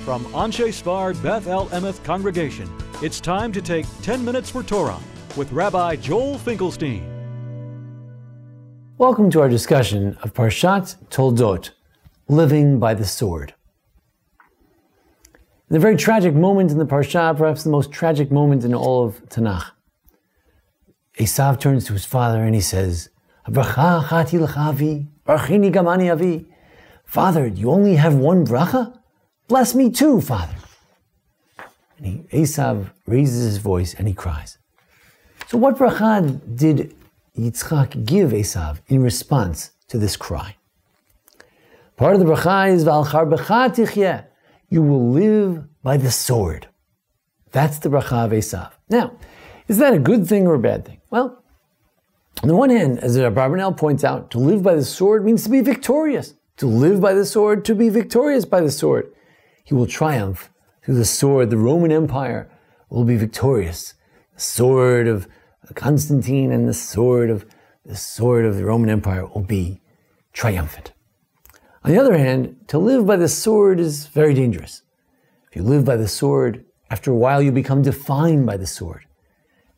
From Anshe Sfard Beth El Emeth Congregation, it's time to take 10 Minutes for Torah with Rabbi Joel Finkelstein. Welcome to our discussion of Parshat Toledot, living by the sword. In a very tragic moment in the Parsha, perhaps the most tragic moment in all of Tanakh, Esav turns to his father and he says, "Bracha achati lecha avi, barachini gam ani avi." Father, you only have one bracha? Bless me too, Father. And Esav raises his voice and he cries. So what bracha did Yitzchak give Esav in response to this cry? Part of the bracha is V'al charbecha tichyeh. You will live by the sword. That's the bracha of Esav. Now, is that a good thing or a bad thing? Well, on the one hand, as Abarbanel points out, to live by the sword means to be victorious. To live by the sword, to be victorious by the sword. He will triumph through the sword. The Roman Empire will be victorious. The sword of Constantine and the sword of the Roman Empire will be triumphant. On the other hand, to live by the sword is very dangerous. If you live by the sword, after a while you become defined by the sword.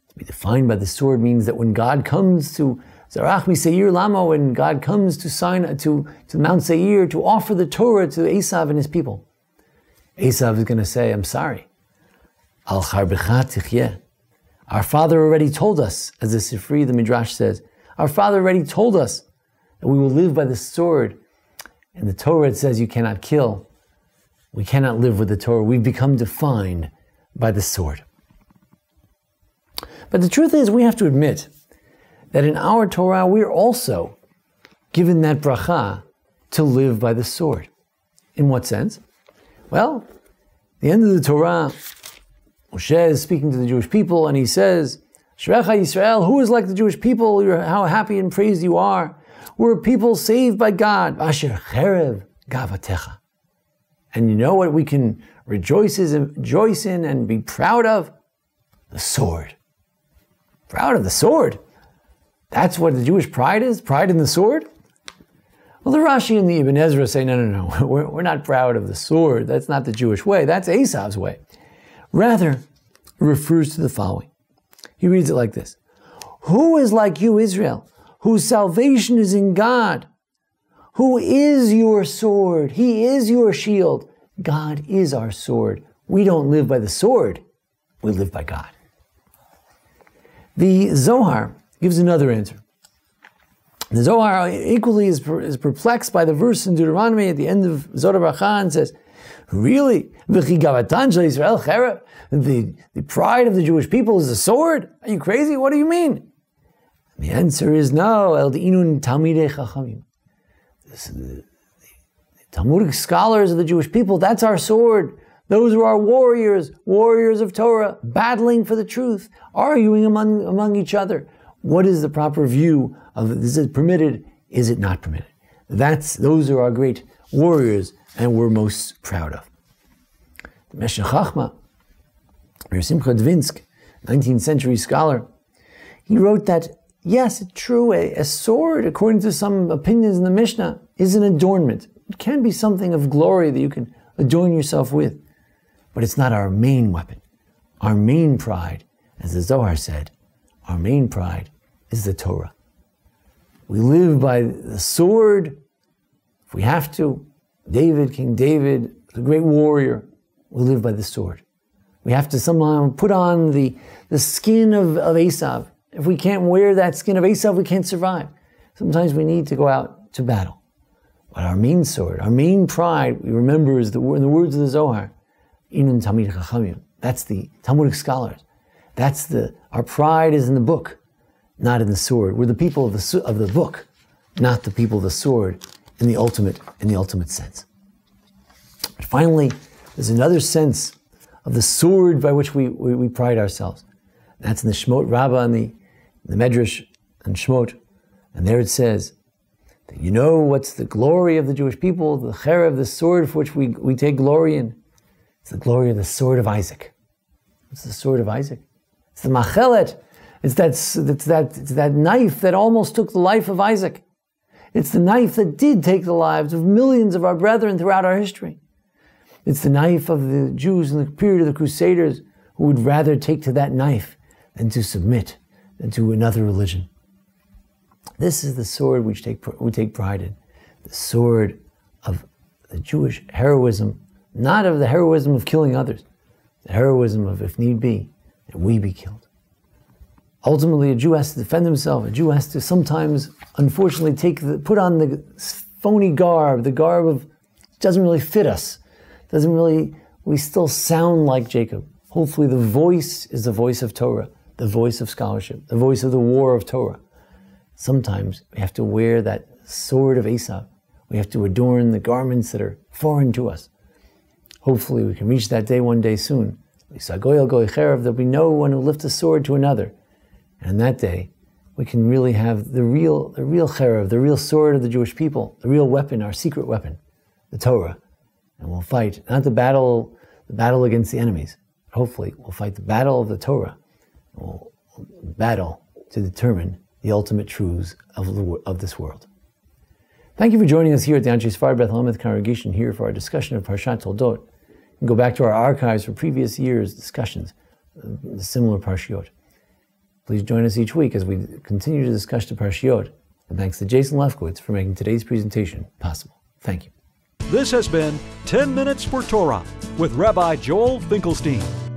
To be defined by the sword means that when God comes to Zarach Seir Lama, when God comes to Mount Seir to offer the Torah to Esav and his people, Esav is going to say, "I'm sorry. Al charbecha tichyeh." Our father already told us, as the Sifri, the Midrash says, our father already told us that we will live by the sword. In the Torah it says you cannot kill. We cannot live with the Torah. We've become defined by the sword. But the truth is, we have to admit that in our Torah we're also given that bracha to live by the sword. In what sense? Well, at the end of the Torah, Moshe is speaking to the Jewish people and he says, "Shrecha Yisrael, who is like the Jewish people? How happy and praised you are. We're a people saved by God. Asher cherev gavatecha." And you know what we can rejoice in and be proud of? The sword. Proud of the sword. That's what the Jewish pride is? Pride in the sword? Well, the Rashi and the Ibn Ezra say, no. We're not proud of the sword. That's not the Jewish way. That's Esav's way. Rather, it refers to the following. He reads it like this. Who is like you, Israel, whose salvation is in God? Who is your sword? He is your shield. God is our sword. We don't live by the sword. We live by God. The Zohar gives another answer. The Zohar equally is perplexed by the verse in Deuteronomy at the end of Zot HaBracha and says, really? The pride of the Jewish people is the sword? Are you crazy? What do you mean? The answer is no. The Talmudic scholars of the Jewish people, that's our sword. Those are our warriors of Torah, battling for the truth, arguing among each other. What is the proper view of it? Is it permitted? Is it not permitted? Those are our great warriors and we're most proud of. The Meshech Chachma, Rav Simcha Dvinsk, 19th century scholar, he wrote that, yes, it's true, a sword, according to some opinions in the Mishnah, is an adornment. It can be something of glory that you can adorn yourself with, but it's not our main weapon. Our main pride, as the Zohar said, our main pride is the Torah. We live by the sword. If we have to, King David, the great warrior, we live by the sword. We have to somehow put on the skin of Esav. If we can't wear that skin of Esav, we can't survive. Sometimes we need to go out to battle. But our main sword, our main pride, we remember is in the words of the Zohar, Inun Tamid Chachamim. That's the Talmudic scholars. Our pride is in the book, not in the sword. We're the people of the book, not the people of the sword in the ultimate sense. But finally, there's another sense of the sword by which we pride ourselves. That's in the Shemot Rabbah and the Medrash and Shemot. And there it says that you know what's the glory of the Jewish people, the cherev, the sword for which we take glory in. It's the glory of the sword of Isaac. What's the sword of Isaac? It's the machelet. It's that knife that almost took the life of Isaac. It's the knife that did take the lives of millions of our brethren throughout our history. It's the knife of the Jews in the period of the Crusaders who would rather take to that knife than to submit than to another religion. This is the sword we take pride in. The sword of the Jewish heroism, not of the heroism of killing others, the heroism of, if need be, that we be killed. Ultimately, a Jew has to defend himself. A Jew has to sometimes, unfortunately, put on the phony garb, the garb of, doesn't really fit us. We still sound like Jacob. Hopefully the voice is the voice of Torah, the voice of scholarship, the voice of the war of Torah. Sometimes we have to wear that sword of Esau. We have to adorn the garments that are foreign to us. Hopefully we can reach that day one day soon. There'll be no one who lifts a sword to another. And that day, we can really have the real cherev, the real sword of the Jewish people, the real weapon, our secret weapon, the Torah. And we'll fight, not the battle against the enemies. Hopefully, we'll fight the battle of the Torah. We'll battle to determine the ultimate truths of this world. Thank you for joining us here at the Anshe Sfar Beth El congregation here for our discussion of Parshat Toledot. You can go back to our archives for previous years' discussions of the similar Parshiot. Please join us each week as we continue to discuss the Parshiot. And thanks to Jason Lefkowitz for making today's presentation possible. Thank you. This has been 10 Minutes for Torah with Rabbi Joel Finkelstein.